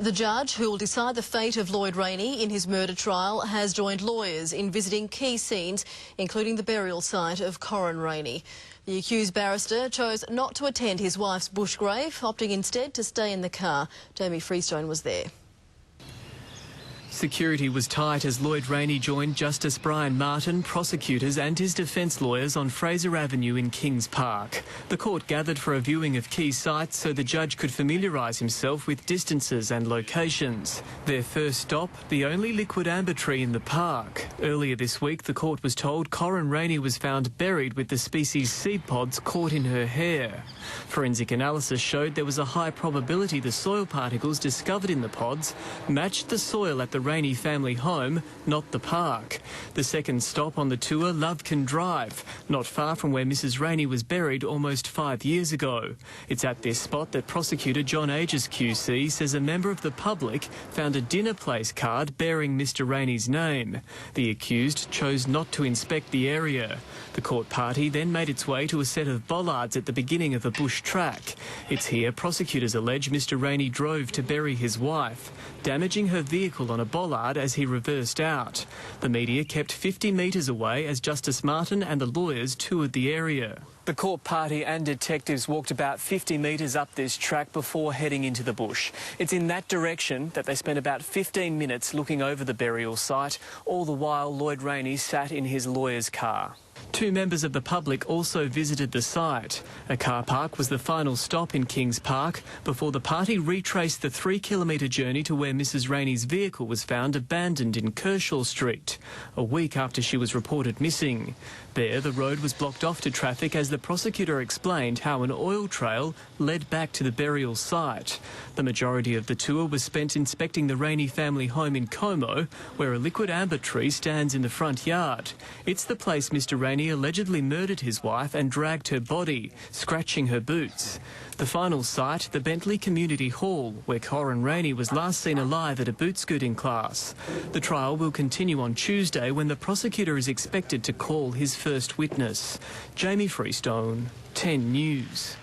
The judge who will decide the fate of Lloyd Rayney in his murder trial has joined lawyers in visiting key scenes, including the burial site of Corryn Rayney. The accused barrister chose not to attend his wife's bush grave, opting instead to stay in the car. Jamie Freestone was there. Security was tight as Lloyd Rayney joined Justice Brian Martin, prosecutors and his defence lawyers on Fraser Avenue in Kings Park. The court gathered for a viewing of key sites so the judge could familiarise himself with distances and locations. Their first stop, the only liquid amber tree in the park. Earlier this week, the court was told Corryn Rayney was found buried with the species seed pods caught in her hair. Forensic analysis showed there was a high probability the soil particles discovered in the pods matched the soil at the Rayney family home, not the park. The second stop on the tour, Lovekin Drive, not far from where Mrs Rayney was buried almost 5 years ago. It's at this spot that prosecutor John Aegis QC says a member of the public found a dinner place card bearing Mr Rayney's name. The accused chose not to inspect the area. The court party then made its way to a set of bollards at the beginning of a bush track. It's here prosecutors allege Mr Rayney drove to bury his wife, damaging her vehicle on a bollard as he reversed out. The media kept 50 metres away as Justice Martin and the lawyers toured the area. The court party and detectives walked about 50 metres up this track before heading into the bush. It's in that direction that they spent about 15 minutes looking over the burial site, all the while Lloyd Rayney sat in his lawyer's car. Two members of the public also visited the site. A car park was the final stop in Kings Park before the party retraced the 3-kilometre journey to where Mrs Rayney's vehicle was found abandoned in Kershaw Street, a week after she was reported missing. There, the road was blocked off to traffic as the prosecutor explained how an oil trail led back to the burial site. The majority of the tour was spent inspecting the Rayney family home in Como, where a liquid amber tree stands in the front yard. It's the place Mr Rayney allegedly murdered his wife and dragged her body, scratching her boots. The final site, the Bentley Community Hall, where Corryn Rayney was last seen alive at a boot scooting class. The trial will continue on Tuesday when the prosecutor is expected to call his first witness. Jamie Freestone, 10 News.